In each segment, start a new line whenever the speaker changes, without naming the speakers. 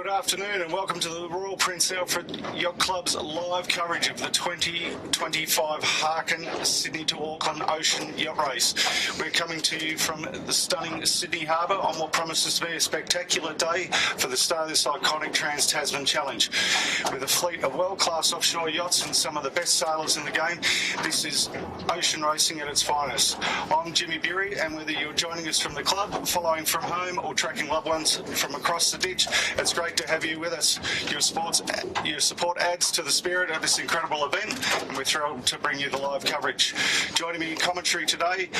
Good afternoon and welcome to the Royal Prince Alfred Yacht Club's live coverage of the 2025 Harkin Sydney to Auckland Ocean Yacht Race. We're coming to you from the stunning Sydney Harbour on what promises to be a spectacular day for the start of this iconic Trans-Tasman Challenge. With a fleet of world-class offshore yachts and some of the best sailors in the game, this is ocean racing at its finest. I'm Jimmy Bury, and whether you're joining us from the club, following from home or tracking loved ones from across the ditch, it's great to have you with us. Your support adds to the spirit of this incredible event, and we're thrilled to bring you the live coverage. Joining me in commentary today,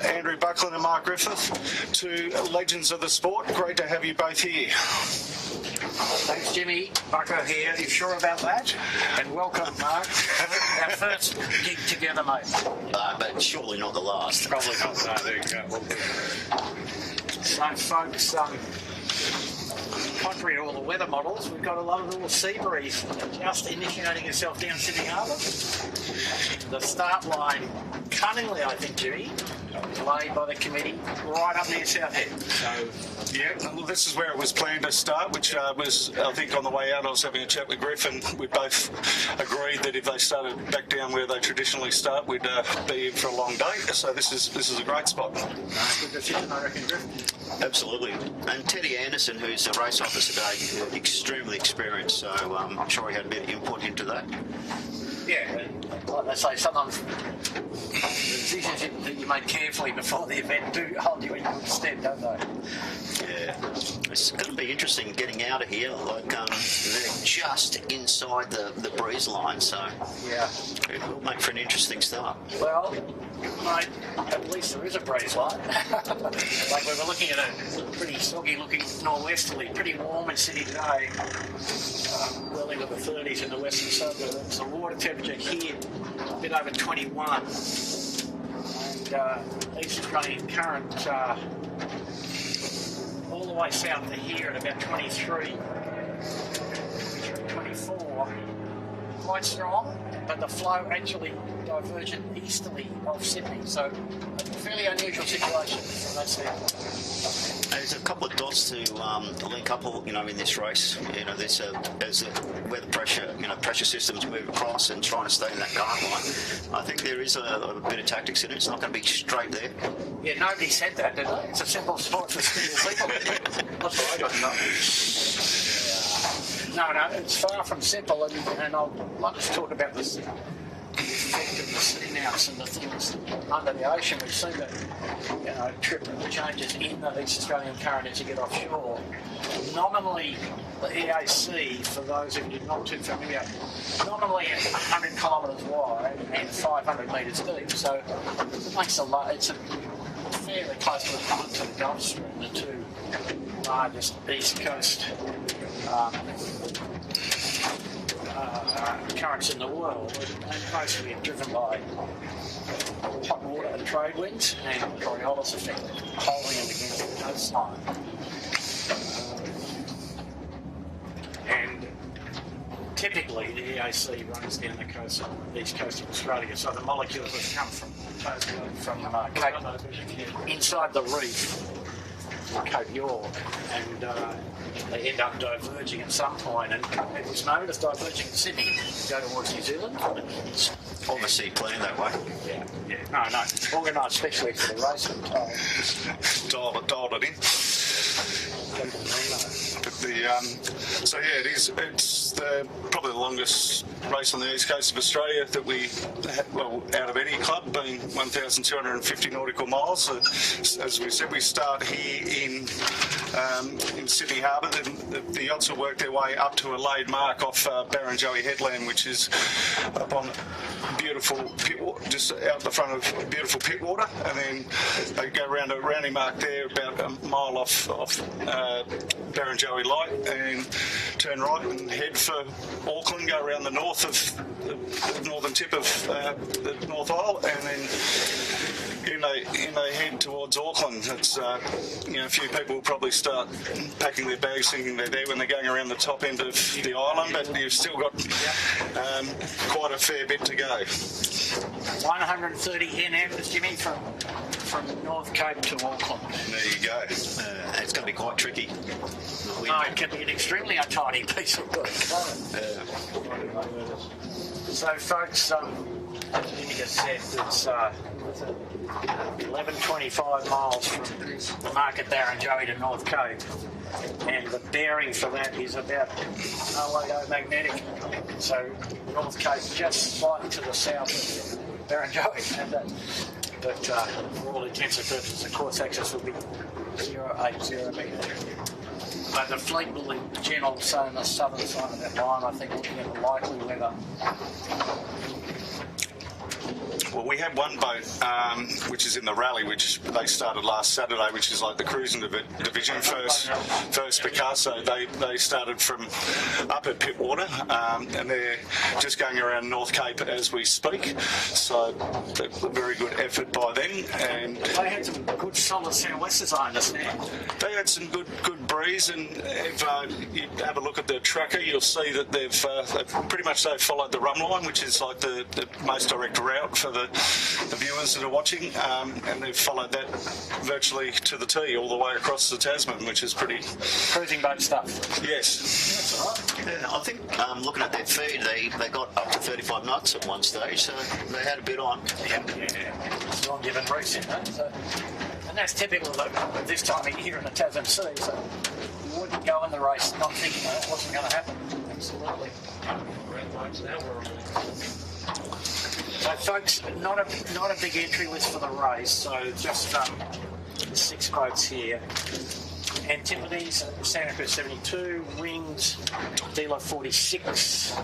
Andrew Buckland and Mark Griffith, two legends of the sport. Great to have you both here.
Thanks, Jimmy. Bucko here. You sure about that? And welcome, Mark. Our first gig together, mate.
But surely not the last.
Probably not. No, there you go. So, folks, contrary to all the weather models, we've got a lot of little sea breeze just initiating itself down Sydney Harbour. The start line, cunningly, I think, Jimmy, laid by the committee right up near South Head. So,
yeah, well, this is where it was planned to start, which was, I think, on the way out, I was having a chat with Griff, and we both agreed that if they started back down where they traditionally start, we'd be in for a long day. So this is a great spot.
Good decision, I reckon, Griff.
Absolutely. And Teddy Anderson, who's the race officer today, extremely experienced, so I'm sure he had a bit of input into that.
Yeah, and like they say, sometimes the decisions that you make carefully before the event do hold you in good stead, don't they?
Yeah, it's going to be interesting getting out of here. Like they're just inside the breeze line, so
yeah,
it will make for an interesting start.
Well, mate, at least there is a breeze line. Like we were looking at a pretty soggy-looking nor'westerly, pretty warm in Sydney today, well into the 30s in the western suburbs. The water temperature here a bit over 21, and east Australian current all the way south to here at about 23, 24, quite strong, but the flow actually divergent easterly of Sydney, so a fairly unusual situation from that standpoint.
There's a couple of dots to link up, in this race. There's where the pressure systems move across and trying to stay in that current line. I think there is a bit of tactics in it. It's not going to be straight there.
Yeah, nobody said that, did they? It's a simple sport for simple people. That's what I got to know. No, it's far from simple, and I'd like to talk about this. The effect of the seamounts and the things under the ocean. We've seen that, trip changes in the East Australian current as you get offshore. Nominally, the EAC, for those of you not too familiar, nominally 100 kilometres wide and 500 metres deep. So it makes it's fairly close to the equivalent to the Gulf Stream, the two largest East Coast currents in the world, and mostly driven by hot water and trade winds and Coriolis effect holding them against the coastline. And typically the EAC runs down the coast, east coast of Australia, so the molecules that come from inside the reef, Cape York, and they end up diverging at some point, and it was known as diverging in Sydney, go towards New Zealand.
Obviously planned that way.
Yeah. No. Organised especially for the race, I'm told.
Dialed it in. But it is. It's probably the longest race on the east coast of Australia that we, out of any club, being 1,250 nautical miles. As we said, we start here in Sydney Harbour. The yachts will work their way up to a laid mark off Barrenjoey Headland, which is up on beautiful Pittwater, just out the front of beautiful Pittwater, and then they go around a rounding mark there, about a mile off Barrenjoey Light, and turn right and head for Auckland, go around the north of the northern tip of the North Isle, and then they head towards Auckland. It's a few people will probably start packing their bags thinking they're there when they're going around the top end of the island, but you've still got quite a fair bit to go.
130 in average, Jimmy, from from North Cape to Auckland.
There you go.
It's going to be quite tricky.
No, it can be an extremely untidy piece of work, can't it? So, folks, as Vinegar said, it's 11.25 miles from the market Barrenjoey to North Cape, and the bearing for that is about 080 magnetic. So North Cape just slightly to the south of Barrenjoey, but for all intents and purposes, the course access will be 080 magnetic. But the fleet will in general say on the southern side of that line, I think, looking at the likely weather.
Well, we have one boat which is in the rally, which they started last Saturday, which is like the cruising division, first Picasso. They started from up at Pittwater, and they're just going around North Cape as we speak. So a very good effort by them. And
they had some good solid sou'westers, I understand.
They had some good breeze, and if you have a look at the tracker, you'll see that they've pretty much followed the run line, which is like the most direct route for the viewers that are watching, and they've followed that virtually to the T all the way across the Tasman, which is pretty
cruising boat stuff.
Yes.
That's all right.
Yeah, I think looking at their feed, they got up to 35 knots at one stage, so they had a bit on.
Yeah. Strong given race in that. So, and that's typical of this time of year in the Tasman Sea. So you wouldn't go in the race not thinking that wasn't going to happen. Absolutely. So, folks, not a big entry list for the race. So just 6 boats here. Antipodes, Santa Cruz 72, Wings, Dealer 46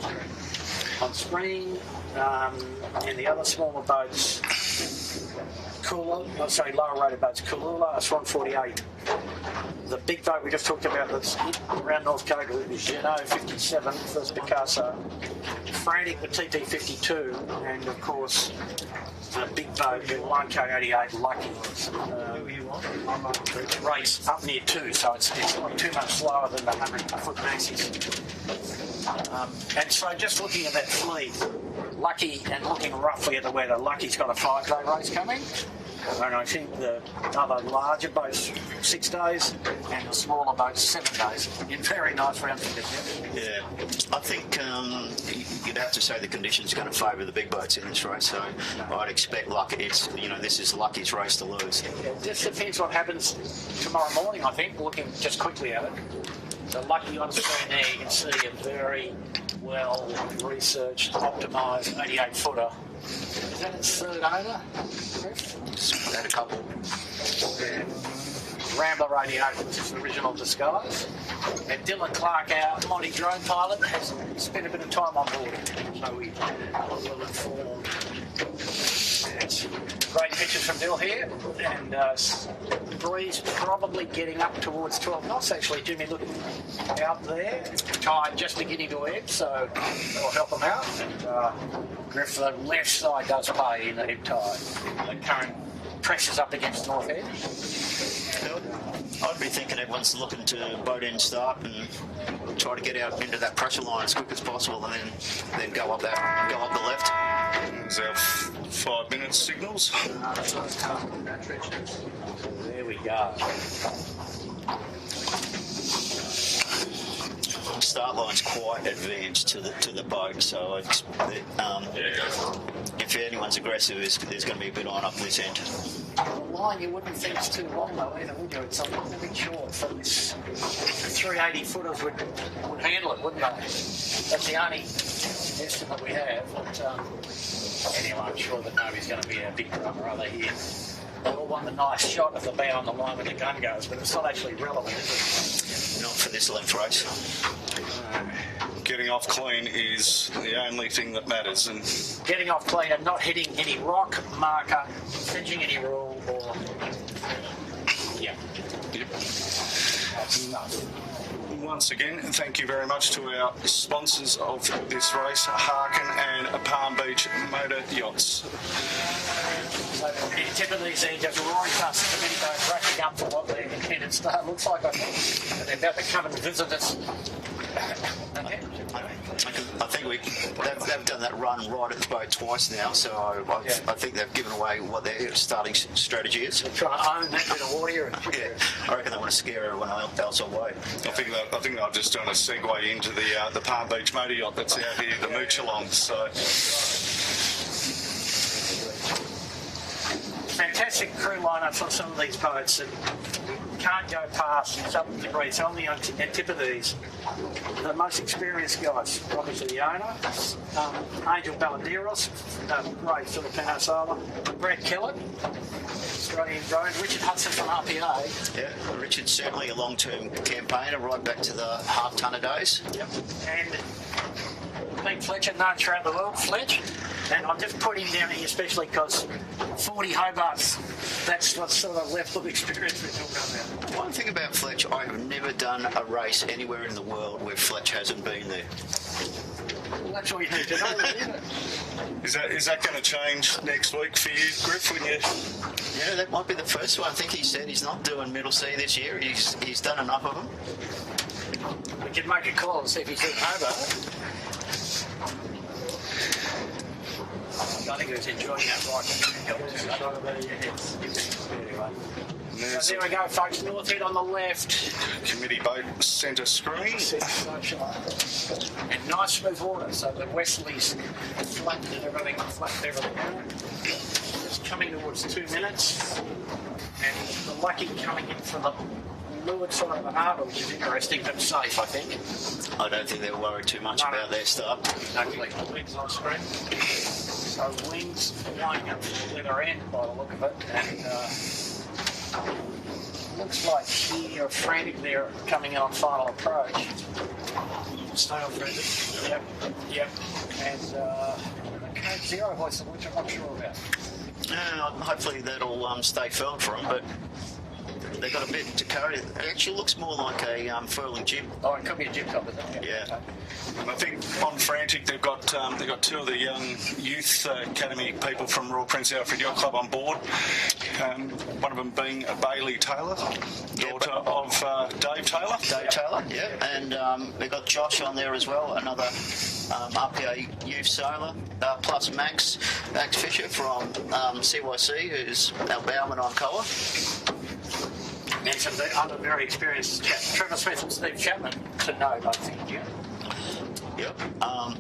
on screen, and the other smaller boats, lower rated boats, Kulula, Swan 48. The big boat we just talked about that's around North Cape is Geno 57, first Picasso, Frantic with TT 52, and of course the big boat, the 1K88 Lucky. Race up near 2, so it's like 2 months slower than the 100-foot maxis. And so just looking at that fleet, Lucky, and looking roughly at the weather, Lucky's got a 5-day race coming. And I think the other larger boats 6 days and the smaller boats 7 days in very nice round figures.
Yeah, I think you'd have to say the conditions are going to favour the big boats in this race. So I'd expect Lucky. This is Lucky's race to lose.
Yeah, it just depends what happens tomorrow morning. I think looking just quickly at it. So Lucky on screen there, you can see a very well researched, optimised 88-footer. Is that its third owner, Chris?
Had a couple.
Yeah. Rambler 88, which is the original disguise. And Dylan Clark, our mighty drone pilot, has spent a bit of time on board, so we are well informed. It's great pictures from Dill here, and breeze probably getting up towards 12 knots. Actually, Jimmy looking out there, tide just beginning to ebb, so that'll help them out. And Griff, the left side does pay in the ebb tide. The current pressure's up against North Edge.
I'd be thinking everyone's looking to boat end start and try to get out into that pressure line as quick as possible, and then go up the left.
There's our 5 minute signals.
There we go.
Start line's quite advanced to the boat, so if anyone's aggressive, there's going to be a bit on up this end.
The line you wouldn't think is too long though either, would you? It's a little bit short, so this 380 footers would handle it, wouldn't they? That's the only estimate we have. But anyway, I'm sure that nobody's going to be a big drummer over here. They all want the nice shot of the bow on the line when the gun goes, but it's not actually relevant, is it?
Not for this length race.
Getting off clean is the only thing that matters, and
getting off clean and not hitting any rock, marker, fringing any rule, or
Yep.
That's enough.
Once again, thank you very much to our sponsors of this race, Harkin and Palm Beach Motor Yachts.
So the tip of these are just roaring past the mini boat, racking up for what their intended start looks like, I think. And they're about to come and visit us. Okay.
I think they've done that run right at the boat twice now, so I think they've given away what their starting strategy is.
They're trying to own that bit of water.
Yeah, I reckon they want to scare everyone else away.
I think they're just doing a segue into the Palm Beach motor yacht that's out here, the Moochilong. So.
Fantastic crew lineup for some of these boats that can't go past some degrees. On the Antipodes, the most experienced guys, obviously the owner, Angel Baladeros, great Filipino sailor, Brad Kellett, Australian drone, Richard Hudson from RPA.
Yeah, Richard's certainly a long-term campaigner, right back to the half-tonner days.
Yep, and Pete Fletcher, known throughout the world, Fletch. And I've just put him down here especially because 40 Hobarts, that's what sort of level of experience we're talking about.
One thing about Fletch, I have never done a race anywhere in the world where Fletch hasn't been there.
Well, that's all you need to know, isn't it?
Is that going to change next week for you, Griff? When you...
Yeah, that might be the first one. I think he said he's not doing Middle Sea this year. He's done enough of them.
We could make a call and see if he's doing Hobart. I think he was enjoying that right. So there we go, folks. North Head on the left.
Committee boat centre screen.
And nice smooth water, so the westerlies flattened everything out. Just coming towards 2 minutes. And the lucky coming in from the leeward side of the harbour, which is interesting but safe, I think.
I don't think they're worried too much about their start.
Actually, wings on screen. So wings flying up to the other end by the look of it, and looks like you're frantic there coming in on final approach. Stay on present. Yep. And the code 0 hoist, which I'm not sure about.
Hopefully that'll stay furled for them, but they've got a bit to carry. It actually looks more like a furling jib.
Oh, it could be a jib top, isn't it?
Yeah.
And I think on Frantic they've got two of the young youth academy people from Royal Prince Alfred Yacht Club on board. One of them being Bailey Taylor, daughter of Dave Taylor.
Dave Taylor, yeah. And they've got Josh on there as well, another RPA youth sailor, plus Max Fisher from CYC, who's our bowman on Koa.
And some other very experienced chaps, Trevor Smith and Steve Chapman, to note, I think, yeah.
Yep.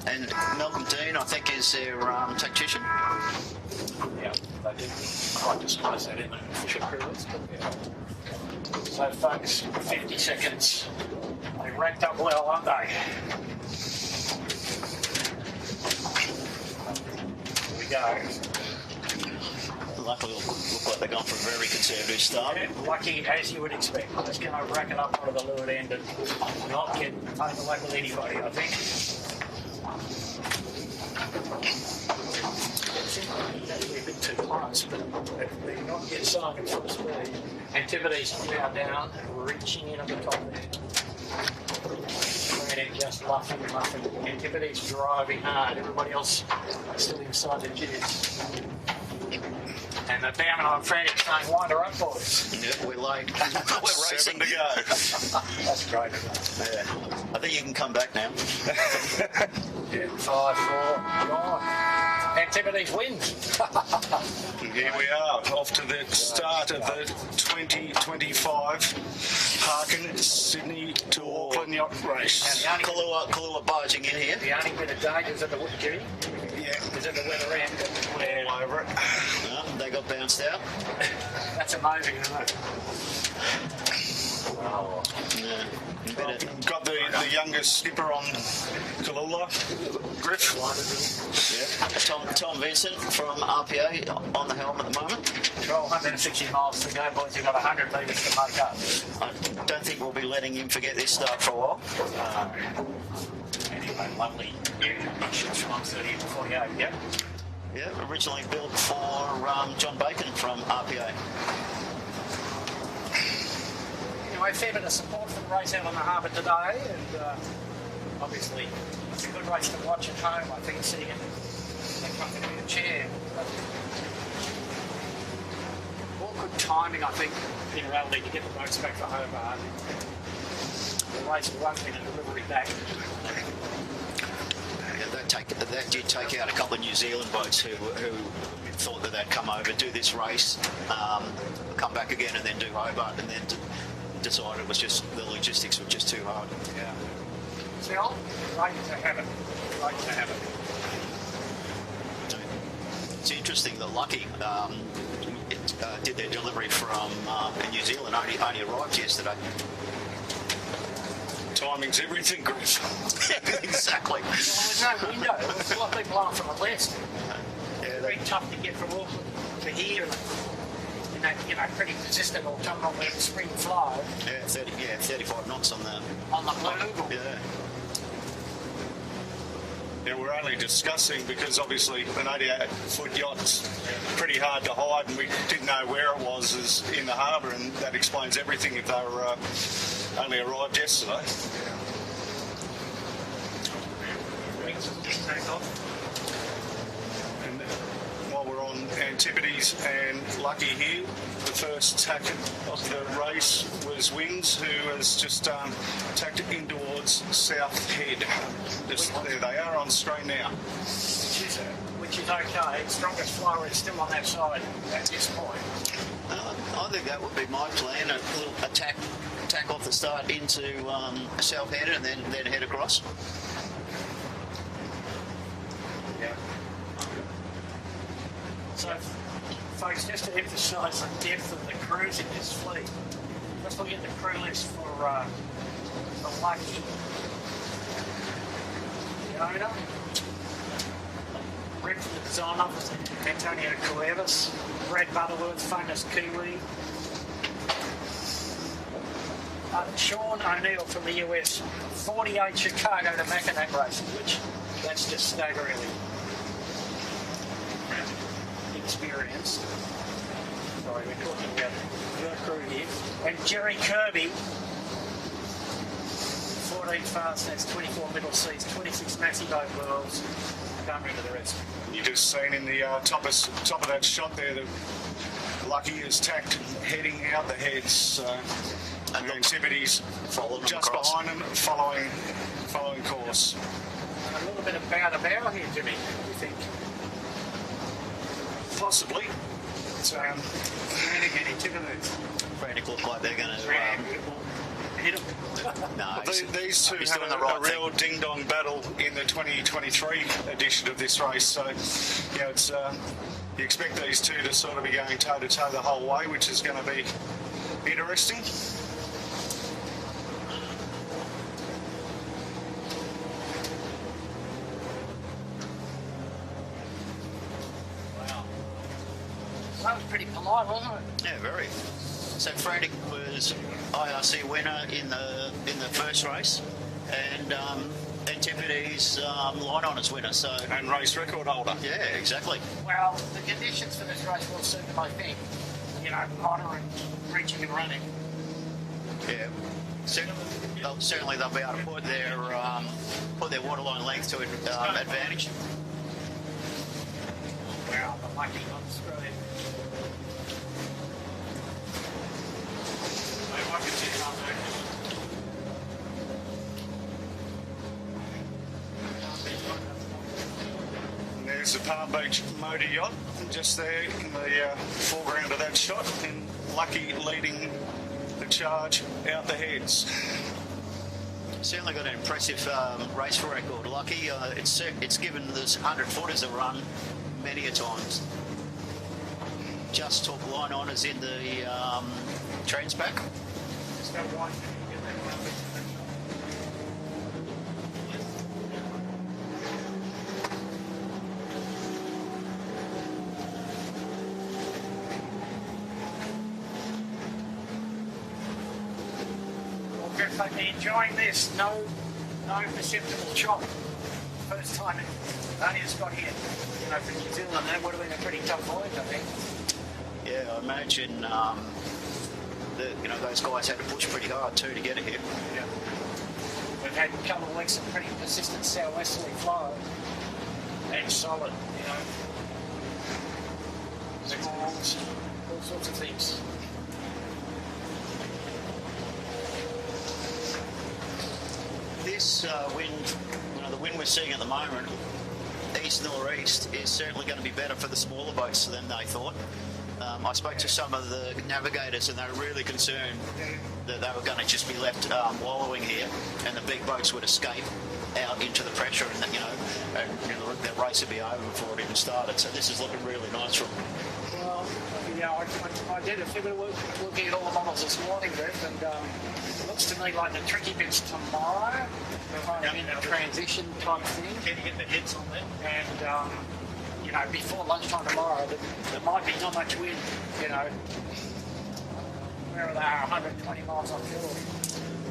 And Malcolm Dean, I think, is their tactician.
Yeah, they didn't quite disclose that in the official crew list, but yeah. So, folks, 50 seconds. They ranked up well, aren't they? Here we go.
Luckily, it'll look like they're going for a very conservative start.
Yeah, lucky as you would expect. Just going to rack it up onto the leeward end and not get overlapped with anybody, I think. That's a bit too close, but if they not get sunk at full speed, Antipodes now down, reaching in at the top there. And just luffing and muffing. Antipodes driving hard. Everybody else still inside the jibs. And the bowman on Frantic saying, wind her up, boys.
Yeah, we're late. We're racing.
7 to go.
That's great.
Yeah. I think you can come back now.
Yeah, 5-4, gone. Antipodes wins.
Here we are, off to the start of the 2025 Harkin Sydney to Auckland yacht race.
Kahlua barging in here.
The only bit of danger is at the wood queue.
Yeah,
Is at the weather end. Where
all over it.
They got bounced out.
that's amazing, isn't it?
Yeah.
Got the youngest skipper on Kahlua, Griff.
Yeah. Tom Vincent from RPA on the helm at the moment.
1,260 miles to go, boys. You've got 100 metres to make up.
I don't think we'll be letting him forget this start for a while.
Anyway, lovely. Yeah, from 130 to 48, yeah?
Yeah, originally built for John Bacon from RPA.
Anyway, a fair bit of support for the race out on the harbour today, and obviously it's a good race to watch at home. I think sitting in the company of a chair. Awkward timing, I think, in reality, to get the boats back for Hobart. The race will run in a delivery back.
Yeah, that did take out a couple of New Zealand boats who thought that they'd come over, do this race, come back again, and then do Hobart, and then decided it was just the logistics were just too hard.
Yeah. See, I'm great to have it. Great to have it.
It's interesting that Lucky did their delivery from New Zealand, only arrived yesterday.
Timing's everything, Chris.
Exactly.
Well, there's no window. There's a lot of people on from the west.
Yeah,
Very tough to get from Auckland to here. And that, pretty consistent autumnal spring flow.
Yeah, 35 knots on the
blue.
Yeah.
Yeah, we're only discussing because obviously an 88-foot yacht's pretty hard to hide, and we didn't know where it was as in the harbour, and that explains everything if they were only arrived yesterday. And while we're on Antipodes and Lucky here, the first tack of the race was Wings, who has just tacked in towards South Head. Just there they are on screen now.
Which is okay. Strongest flow is still on that side at this point.
I think that would be my plan, a little tack off the start into South Head and then head across.
Yeah. So, folks, just to emphasise the depth of the crews in this fleet, let's look at the crew list for Lucky. The owner, rep for the design office, Antonio Cuevas, Brad Butterworth, famous Kiwi, Sean O'Neill from the US, 48 Chicago to Mackinac races, which that's just staggeringly experienced. Sorry, we're talking about your crew here. And Jerry Kirby, 14 fast nets, 24 middle seats, 26 Massimo Worlds. Can't remember the rest.
You just seen in the top of that shot there that Lucky is tacked heading out the heads. So Antipodes just behind him, following course.
A little bit of bow to bow here, Jimmy. What do you think?
Possibly.
Frantic Antipodes.
Frantic look like they're going to
hit him.
no.
These two
he's
had
doing the
a
right
real ding-dong battle in the 2023 edition of this race. So, it's you expect these two to sort of be going toe-to-toe the whole way, which is going to be interesting.
Wow. That was pretty polite, wasn't it?
Yeah, very. So Frantic was IRC winner in the first race, and Antipodes line honours winner. So
And race record holder.
yeah, exactly.
Well, the conditions for this race will suit them, I think. Hotter and reaching and running.
Yeah. Certainly they'll be able to put their waterline length to advantage.
Wow, the lucky on the screen.
And there's the Palm Beach motor yacht just there in the foreground of that shot, and Lucky leading the charge out the heads.
Certainly got an impressive race record. Lucky, it's given this 100-footers a run many a times. Just took line honours in the Transpac.
Enjoying this, no perceptible chop. First time only has got here, from New Zealand. That would have been a pretty tough voyage, I think.
Yeah, I imagine that those guys had to push pretty hard too to get it here.
Yeah. We've had a couple of weeks of pretty persistent southwesterly flow and solid, squalls, all sorts of things.
This wind, the wind we're seeing at the moment, east-northeast is certainly going to be better for the smaller boats than they thought. I spoke to some of the navigators and they were really concerned that they were going to just be left wallowing here and the big boats would escape out into the pressure and the race would be over before it even started. So this is looking really nice from...
Well, yeah, I did a bit of work looking at all the models this morning, Griff, and it looks to me like the tricky bit's tomorrow. We're kind of in a transition type thing.
Can you get the heads on that?
And, before lunchtime tomorrow, there might be not much wind, wherever they are, 120 miles offshore.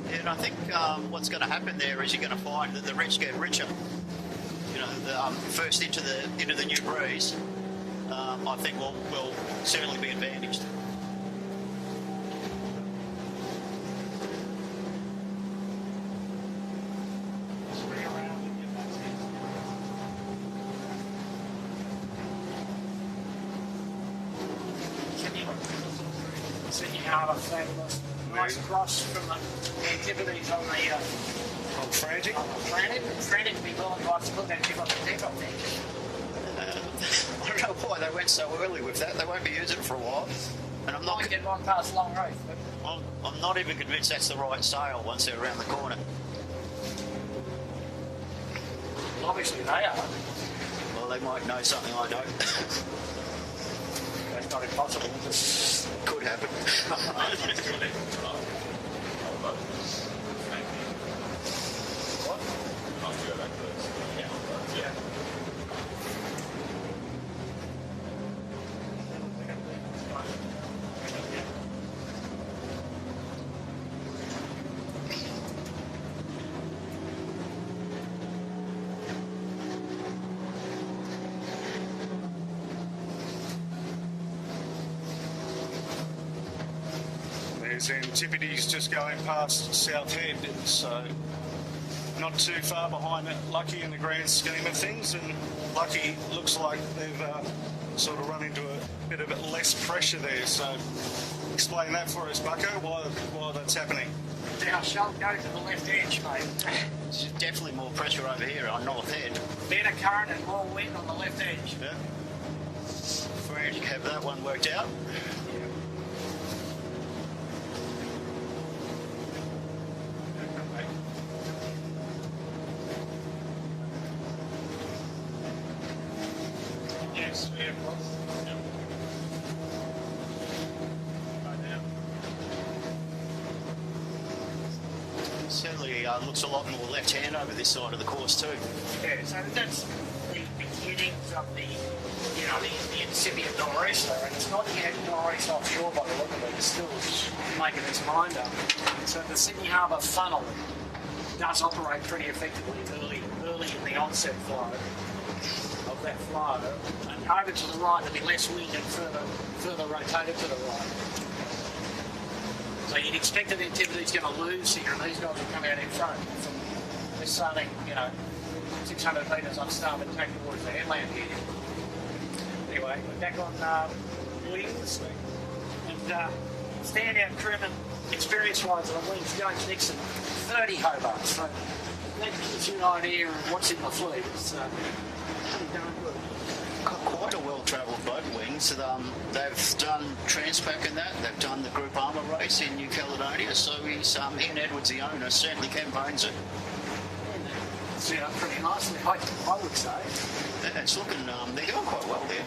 Yeah, and I think what's going to happen there is you're going to find that the rich get richer. First into the new breeze, I think will certainly be advantaged.
Fabulous. Nice cross from the activities on the
Frantic.
Frantic to be willing to put that chip on the deck, I think.
I don't know why they went so early with that. They won't be using it for a while. And I'm not.
Might get one past long race.
I'm not even convinced that's the right sail once they're around the corner.
Well, obviously they are.
Well, they might know something I don't.
That's not impossible.
Could happen.
There's Antipodes just going past South Head, so not too far behind it. Lucky in the grand scheme of things, and Lucky looks like they've sort of run into a bit of less pressure there. So explain that for us, Bucko, why that's happening.
Now, Shell go to the left edge, mate.
There's definitely more pressure over here on North Head.
Better current and more wind on the left edge.
Yeah. Frantic have that one worked out. Certainly looks a lot more left-hand over this side of the course too.
Yeah, so that's the beginnings of the incipient nor'easter, and it's not yet nor'east offshore by the look of it. It's still making its mind up. So the Sydney Harbour funnel does operate pretty effectively early in the onset flow of that flow, and over to the right there'll be less wind and further rotated to the right. So you'd expect that Antipodes going to lose here, and these guys will come out in front. They're starting, 600 metres on starboard tack towards the headland here. Anyway, we're back on wings, and standout crewman experience-wise on the wings, James Nixon, 30 Hobarts. So that gives you an idea of what's in the fleet. It's pretty darn good.
Quite a well-travelled boat, Wings. They've done Transpac and that. They've done the Group Armour race in New Caledonia. So Ian Edwards, the owner, certainly campaigns it.
It's pretty nicely, I would say.
Yeah, it's looking. They're going quite well there.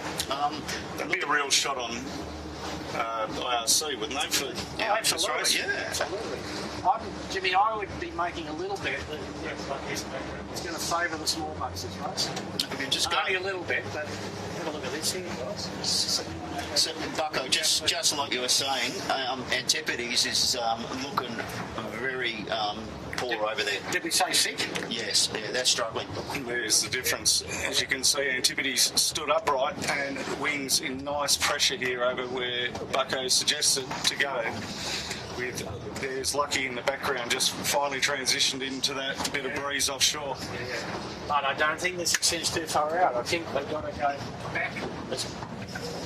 That'd be a real shot on IRC, wouldn't they? For
absolutely.
Race?
Yeah, absolutely. Jimmy, I would be making a little bet that it's going to favour the small boats this race. Only a little bit, but have a look at this here, guys.
So, Bucko, just like you were saying, Antipodes is looking very poor over there.
Did we say sick?
Yes, yeah, they're struggling.
There's the difference. As you can see, Antipodes stood upright and Wings in nice pressure here over where Bucko suggested to go. There's Lucky in the background, just finally transitioned into that bit of breeze offshore.
Yeah. But I don't think this extends too far out. I think they've got to go back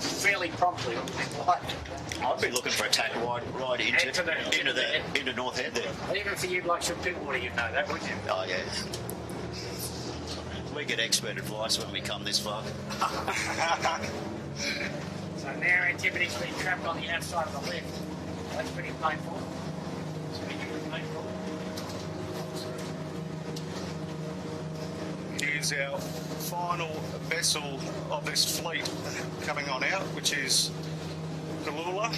fairly promptly.
I'd be looking for a tack right into North Head there.
Even for you blokes from Pitwater, you'd know that, wouldn't you?
Oh, yeah. We get expert advice when we come this far.
So now Antipode's been trapped on the outside of the lift. That's pretty painful. It's pretty painful.
Here's our final vessel of this fleet coming on out, which is Kalula.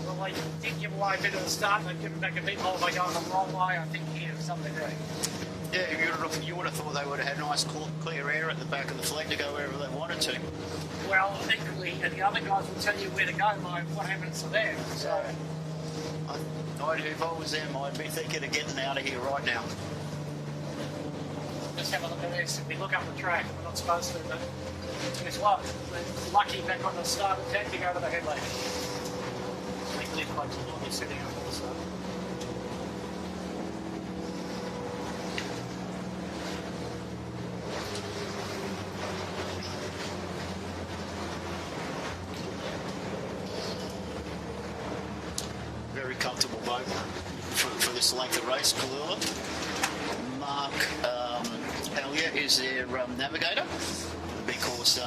Well, they did give away a bit at the start. They've given back a bit more by going the wrong way, I think, here, something right.
Yeah, you would have thought they would have had nice clear air at the back of the fleet to go wherever they wanted to.
Well, equally, and the other guys will tell you where to go by what happens to them. So,
If I was them, I'd be thinking of getting out of here right now.
just have a look at this. If we look up the track, we're not supposed to, but guess what? We're lucky back on the starboard deck to go to the headland. We can live like you're sitting up also.
Very comfortable boat for this length of race, Kalula. Mark Elliott is their navigator because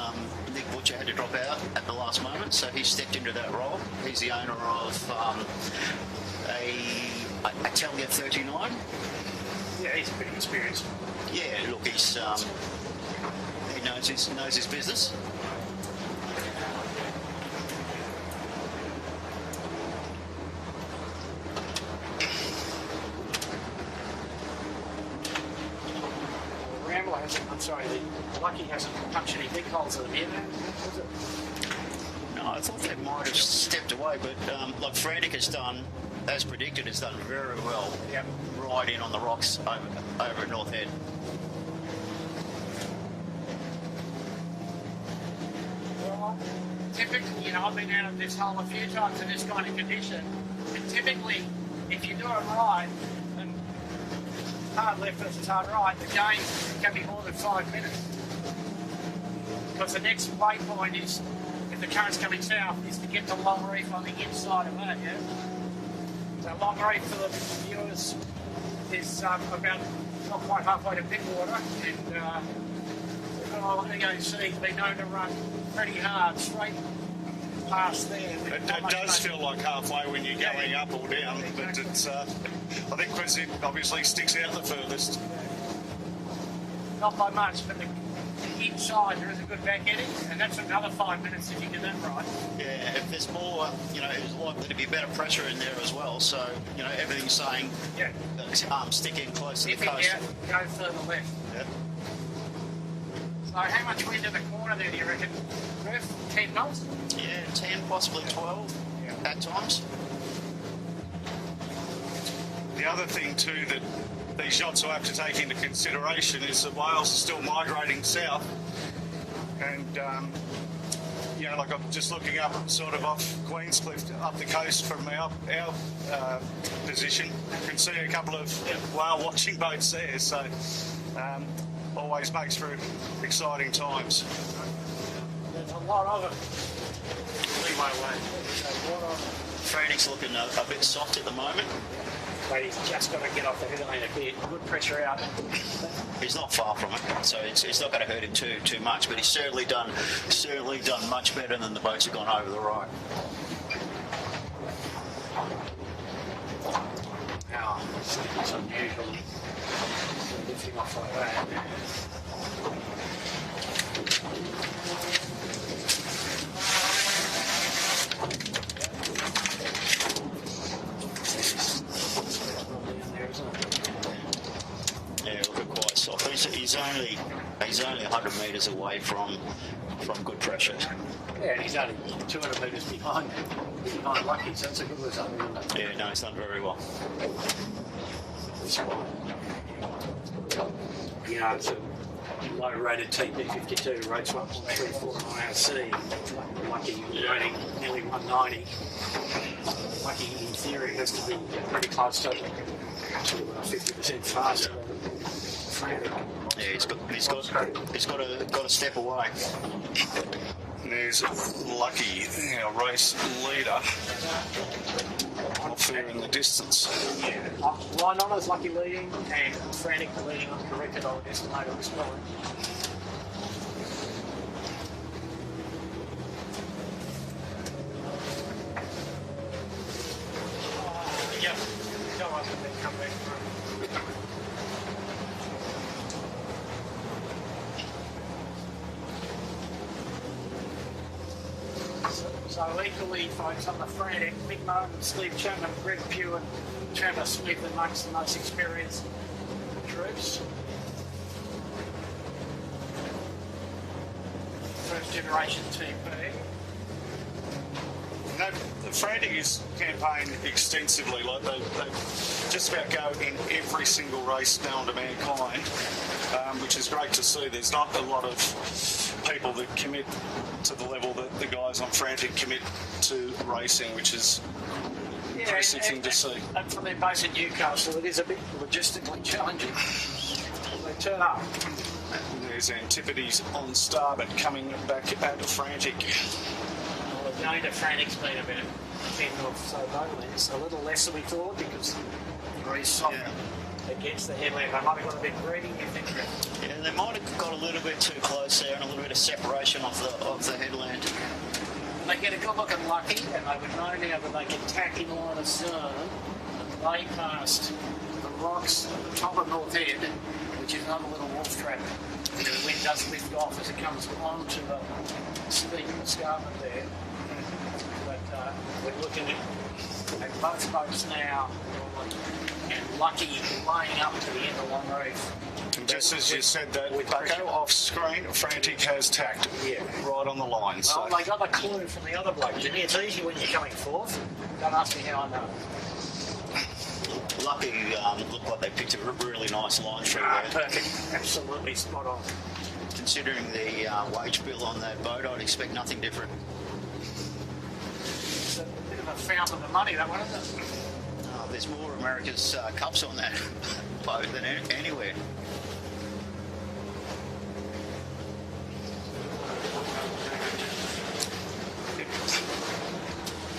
Nick Butcher had to drop out at the last moment, so he stepped into that role. He's the owner of a Italia 39.
Yeah, he's pretty experienced.
Yeah, look, he knows his business.
The Lucky hasn't punched any big holes in them yet, was it?
No, I thought they might have stepped away, but like Frantic has done, as predicted, has done very well.
Yep.
Right in on the rocks over at North Head.
Well, typically, I've been out of this hole a few times in this kind of condition, and typically, if you do it right, and hard left versus hard right, the game can be more than 5 minutes. Because the next waypoint is, if the current's coming south, is to get to Long Reef on the inside of that, yeah? So Long Reef, for the viewers, is about not quite halfway to Pittwater, and they're going to see it's been known to run pretty hard, straight past there.
It does feel like halfway when you're going up or down, but it's, I think Queensland obviously sticks out the furthest.
Not by much, but the inside there is a good back heading, and that's another 5 minutes if you get that right.
Yeah, if there's more, there's likely to be better pressure in there as well. So, everything's saying stick in close to the coast.
Go further left.
Yeah.
So how much wind in the corner there, do you reckon? 10 knots?
Yeah, 10, possibly 12 at times.
The other thing too that these yachts will have to take into consideration is that whales are still migrating south, and like I'm just looking up sort of off Queenscliff up the coast from our position, you can see a couple of whale watching boats there, so always makes for exciting times.
There's a lot of it. Leeway way.
Frantic's looking a bit soft at the moment.
But he's just got to get off the headline a bit. Good pressure out.
He's not far from it, so it's not going to hurt him too much. But he's certainly done much better than the boats have gone over the right.
Now, it's unusual. Lifting off like that.
Yeah, look quite soft. He's only 100 metres away from good pressure.
Yeah, and he's only 200 metres behind Lucky, so that's a good result, isn't it?
Yeah, no, he's done very well.
It's a low-rated TP52, rates 1.34 IRC. Lucky rating nearly 190. Lucky, in theory, has to be pretty close to 50% faster than Frantic.
Yeah, he's got to step away.
There's Lucky, our race leader, off clear in the distance.
Yeah. Line on is Lucky leading and Frantic leading on corrected, I would estimate at this point. Yeah. Go up and then come back through. So equally, folks, on the Frantic, Mick Martin, Steve Chapman, Greg Pugh and Trevor Smith amongst the most experienced troops. First generation Team B.
No, the Frantic is campaigned extensively. Like they just about go in every single race known to mankind, which is great to see. There's not a lot of people that commit to the level that the guys on Frantic commit to racing, which is an impressive thing to see.
And from their base at Newcastle, it is a bit logistically challenging. They turn up.
And there's Antipodes on starboard coming back at Frantic.
Well, the going to Frantic's been about 10 or so lowlands, a little less than we thought because the breeze softened against the headland. They might have got a bit greedy, you think?
Yeah, they might have got a little bit too close there and a little bit of separation off the headland.
They get a good look at Lucky, and they would know now that they can tack in line of stern and lay past the rocks at the top of North Head, which is another little wolf trap. The wind does lift off as it comes onto the steep escarpment there. But we're looking at both boats now, and Lucky laying up to the end of Long Reef.
And just as you said that, Bucko, off screen, Frantic has tacked right on the line.
Well,
So
they got the clue from the other bloke. It's easy when you're coming fourth. Don't ask me how I know.
Lucky looked like they picked a really nice line through there.
Perfect. Absolutely spot on.
Considering the wage bill on that boat, I'd expect nothing different.
It's a bit of a fountain of money, that one, isn't it?
There's more America's Cups on that boat than anywhere.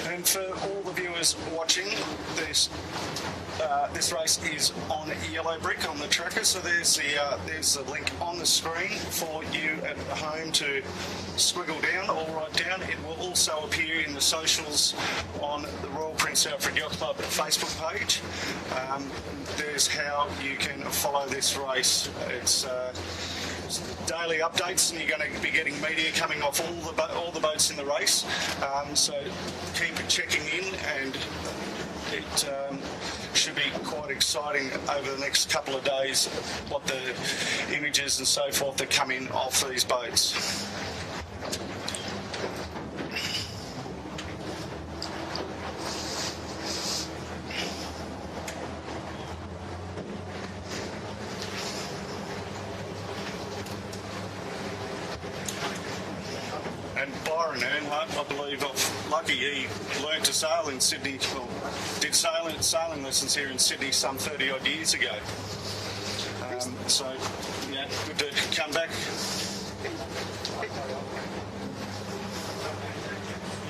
And for all the viewers watching, this race is on yellow brick on the tracker. So there's the link on the screen for you at home to squiggle down or write down. It will also appear in the socials on the Royal Prince Alfred Yacht Club Facebook page. There's how you can follow this race. It's daily updates, and you're going to be getting media coming off all the boats in the race. So keep checking in, and it should be quite exciting over the next couple of days what the images and so forth that come in off these boats. And Byron Earnhardt, I believe, off Lucky, he learned to sail in Sydney, well, did sailing lessons here in Sydney some 30 odd years ago. So, yeah, good to come back.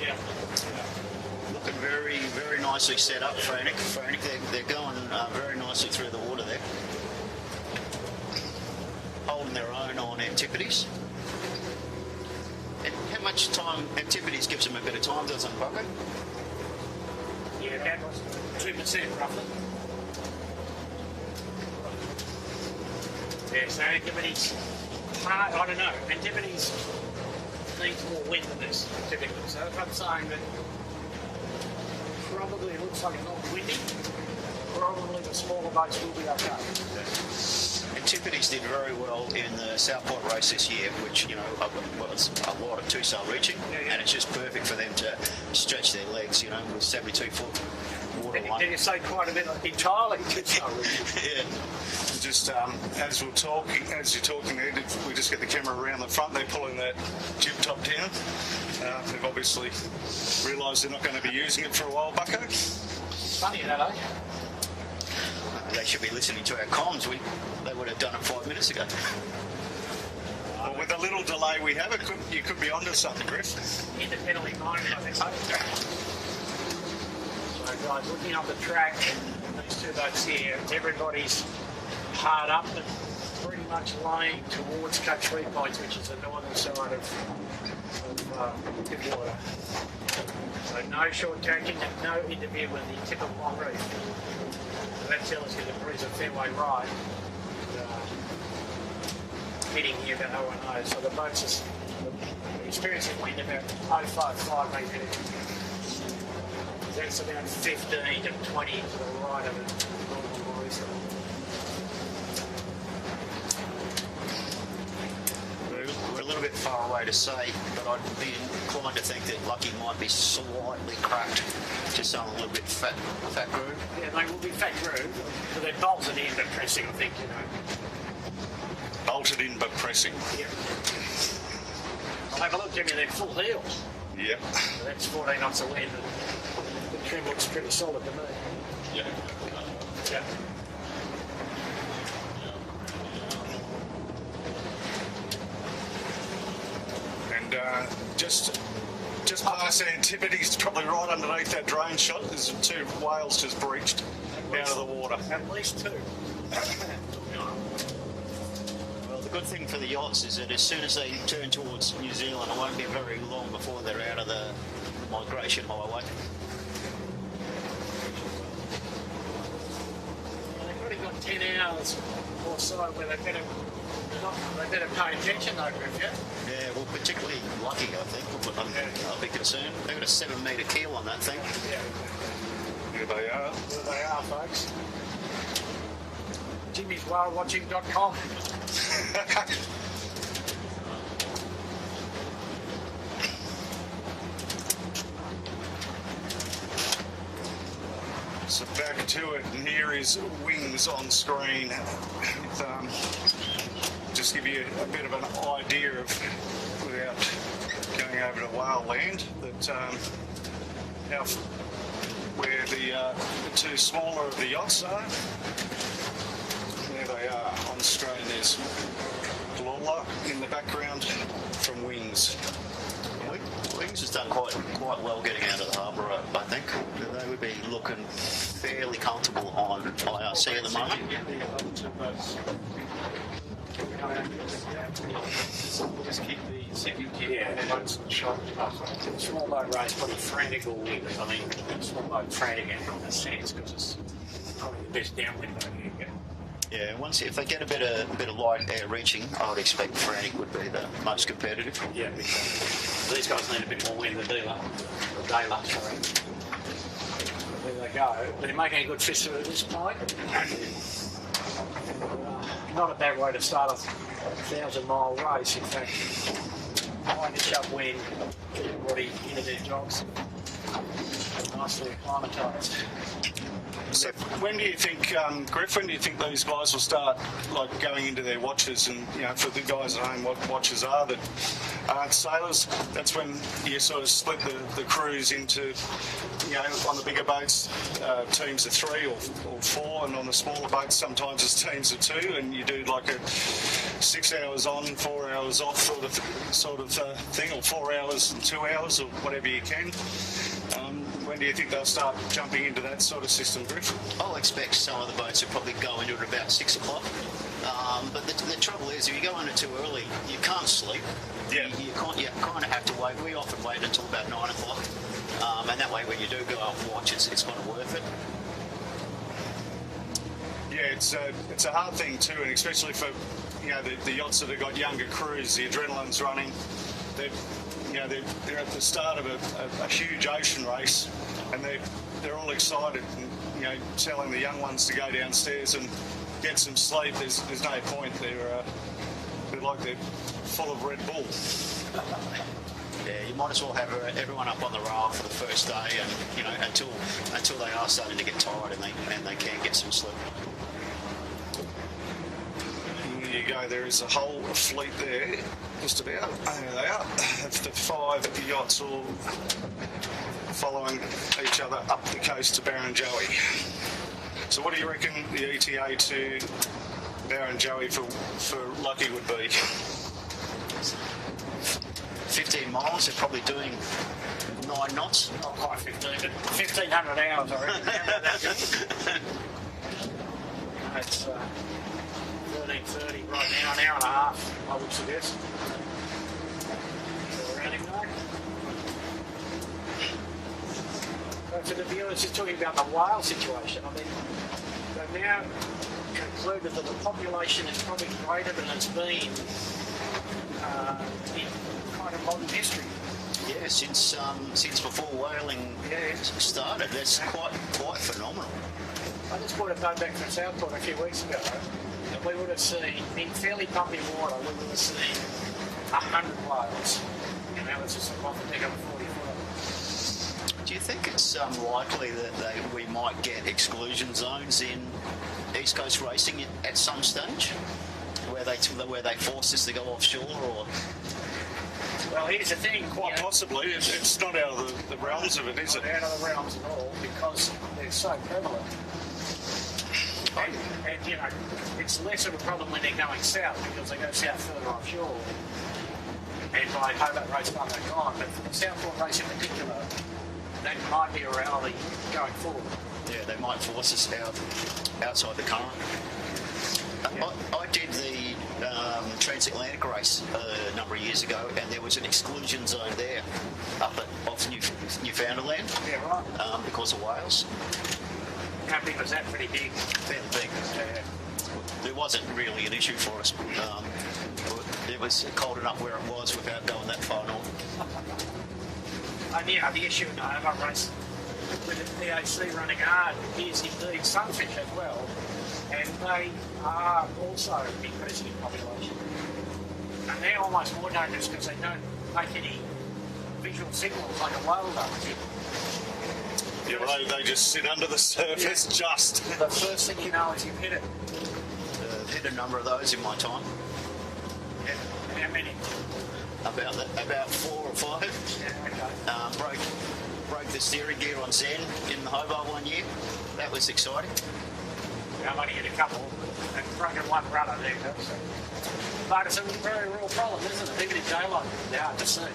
Yeah.
Looking very, very nicely set up, Frantic. They're going very nicely through the water there. Holding their own on Antipodes. And how much time Antipodes gives them a bit of time, doesn't it, Bucko?
Yeah, about 2% roughly. Yeah, so Antipodes, I don't know, Antipodes needs more wind than this, typically. So if I'm saying that probably it looks like it's not windy, probably the smaller boats will be okay.
Antipodes did very well in the Southport race this year, which, you know, was a lot of two-sail reaching, and it's just perfect for them to stretch their legs, you know, with 72-foot water line.
Did you say quite a bit entirely two-sail reaching?
Yeah.
Just as you're talking there, we just get the camera around the front. They're pulling that jib top down. They've obviously realised they're not going to be using it for a while, Bucko.
Funny that, eh?
They should be listening to our comms. They would have done it 5 minutes ago.
Well, with the little delay we have, you could be onto something, Griff.
Independently minded, I think. So guys, looking up the track, these two boats here, everybody's hard up and pretty much laying towards Cape 3 Points, which is the northern side of Goodwater. So no short tacking and no interview with the tip of Long Reef. So that tells you the breeze a fair way right. Hitting here about 010. So the boats are experiencing wind about 055 magnetic. That's about 15 to 20 to the right of it.
We're a little bit far away to say, but I'd be inclined to think that Lucky might be slightly cracked, just on a little bit fat groove.
Yeah, they will be fat groove, but they're bolted in but pressing, I think, you know.
Bolted in but pressing.
Yeah. I'll have a look, Jimmy, they're full heels.
Yep.
So that's 14 knots of wind. The trim looks pretty solid to me.
Yeah.
Yeah.
And just past Antipodes, probably right underneath that drone shot, there's two whales just breached out of the water.
At least two.
Well, the good thing for the yachts is that as soon as they turn towards New Zealand, it won't be very long before they're out of the migration highway.
They've already got 10 hours or so where they better pay attention though, Griff, yeah?
Yeah, well, particularly Lucky, I think. I'll be concerned. They've got a 7-metre keel on that thing.
Yeah.
Here they are.
There they are, folks. Jimmy'sWhaleWatching.com.
So back to it, and here is Wings on screen. Just give you a bit of an idea of, without going over to whale land, that where the two smaller of the yachts are. There they are on screen. There's Lola in the background from Wings.
Wings has done quite well getting out of the harbour, I think. They would be looking fairly comfortable on IRC at the moment.
Just keep the second gear.
Yeah, the boats shot. Small boat race, probably frantic all week. I mean, small boat frantic in a sense because it's probably the best downwind boat you can get.
Yeah, if they get a bit of light air reaching, I would expect Frantic would be the most competitive.
Yeah, because these guys need a bit more wind than Dayla, sorry. There they go. They're making a good fist of it at this point. Not a bad way to start a 1,000-mile race, in fact. Windish upwind, get everybody into their jobs. Nicely acclimatised.
So when do you think, Griff, when do you think these guys will start going into their watches? And for the guys at home, what watches are that aren't sailors? That's when you sort of split the crews into, on the bigger boats, teams of 3 or 4, and on the smaller boats sometimes it's teams of 2, and you do like a 6 hours on, 4 hours off sort of thing, or 4 hours and 2 hours, or whatever you can. When do you think they'll start jumping into that sort of system, Griff?
I'll expect some of the boats will probably go into it about 6 o'clock. But the trouble is, if you go into too early, you can't sleep.
Yeah.
You kind of have to wait. We often wait until about 9 o'clock. And that way, when you do go off watch, it's kind of worth it.
Yeah, it's a hard thing too, and especially for the yachts that have got younger crews, the adrenaline's running. They're at the start of a huge ocean race, and they're all excited, and telling the young ones to go downstairs and get some sleep. There's no point. They're like they're full of Red Bull.
Yeah, you might as well have everyone up on the rail for the first day, and until they are starting to get tired and they can get some sleep.
There you go. There is a whole fleet there, just about. There they are. That's the 5 yachts all following each other up the coast to Barrenjoey. So, what do you reckon the ETA to Barrenjoey for Lucky would be?
15 miles. They're probably doing 9 knots.
Not quite 15, but 1,500 hours, I reckon. It's 13:30 right now, an hour and a half, I would suggest. So we're heading back. So for the viewers, just talking about the whale situation, I mean, they've now concluded that the population is probably greater than it's been in kind of modern history.
Yeah, since before whaling started, that's quite phenomenal.
I just brought a boat back from Southport a few weeks ago, and we would have seen, in fairly bumpy water, we would have seen 100 whales. And that was just off the deck of a 40-footer.
Do you think it's likely that we might get exclusion zones in East Coast racing at some stage, where they force us to go offshore, or?
Well, here's the thing.
Quite possibly. It's not out of the realms of it, is it?
Not out of the realms at all, because they're so prevalent. And you know, it's less of a problem when they're going south, because they go south further offshore. And by Hobart race time they're gone. But for the Southport race in particular, that might be a reality going forward.
Yeah, they might force us outside the current. I did the transatlantic race a number of years ago, and there was an exclusion zone there off Newfoundland.
Yeah, right.
Because of whales.
How big was that? Pretty big.
Fairly big.
Yeah.
It wasn't really an issue for us. It was cold enough where it was without going that far north.
And yeah, the issue in the Hobart race with the PAC running hard is indeed sunfish as well, and they are also increasing in population. And they're almost more dangerous because they don't make any visual signals like a whale does.
Yeah, well, they just sit under the surface, just.
The first thing you know is you've hit it.
I've hit a number of those in my time.
Yeah. How many?
About 4 or 5.
Yeah, okay.
Broke the steering gear on Zen in the Hobart one year. That was exciting.
I've only hit a couple and broken one rudder there. So. But it's a very real problem, isn't it? Even in daylight, they're hard to see.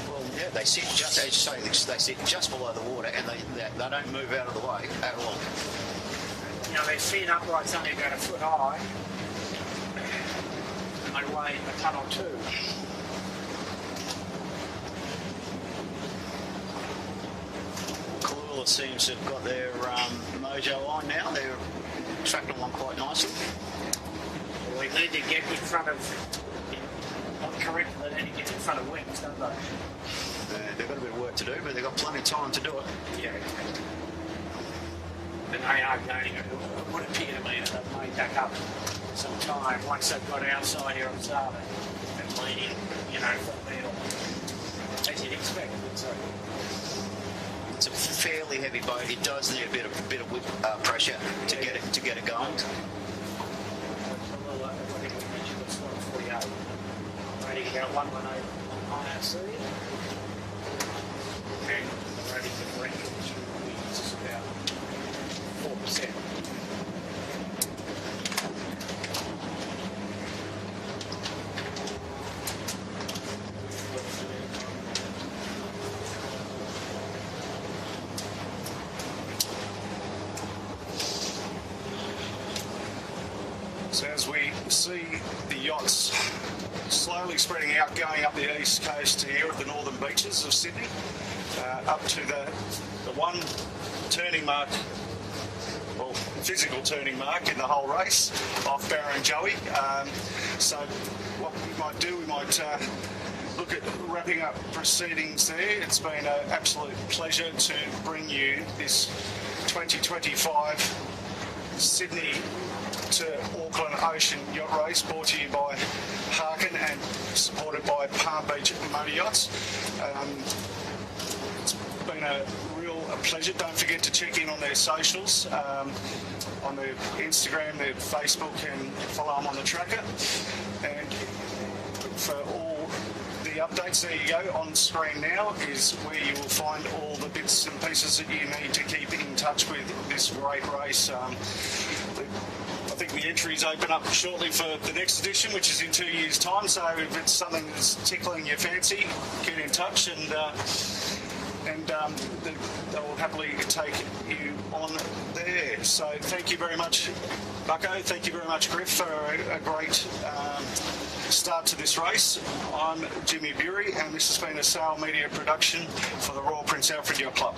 Well, yeah, they sit just, as you say, they sit just below the water, and they don't move out of the way at all.
You know, their fin uprights only about a foot high, and they weigh a tonne or two.
Kahlua seems to have got their mojo on now. They're tracking along quite nicely.
We need to get in front of, not correct, but they need to get in front of wings, don't they?
They've got a bit of work to do, but they've got plenty of time to do it.
Yeah. And they are gaining it. It would appear to me that they've made back up some time once they've got outside here on Zara and leading, you know, for the middle. As you'd expect, so.
It's a fairly heavy boat. It does need a bit of whip pressure to get it going.
I think we mentioned it's 48. Rating about 118 IRC. And the rating differential is just about 4%.
So as we see the yachts slowly spreading out, going up the east coast here at the northern beaches of Sydney, up to the one turning mark, well, physical turning mark in the whole race off Barrenjoey. So what we might do, we might look at wrapping up proceedings there. It's been an absolute pleasure to bring you this 2025 Sydney to Auckland Ocean Yacht Race, brought to you by Harkin and supported by Palm Beach Motor Yachts. It's been a real pleasure. Don't forget to check in on their socials, on their Instagram, their Facebook, and follow them on the tracker. And for all the updates, there you go. On screen now is where you will find all the bits and pieces that you need to keep in touch with this great race. I think the entries open up shortly for the next edition, which is in 2 years' time. So if it's something that's tickling your fancy, get in touch and they will happily take you on there. So thank you very much, Bucko. Thank you very much, Griff, for a great start to this race. I'm Jimmy Bury, and this has been a Sale Media production for the Royal Prince Alfred Yacht Club.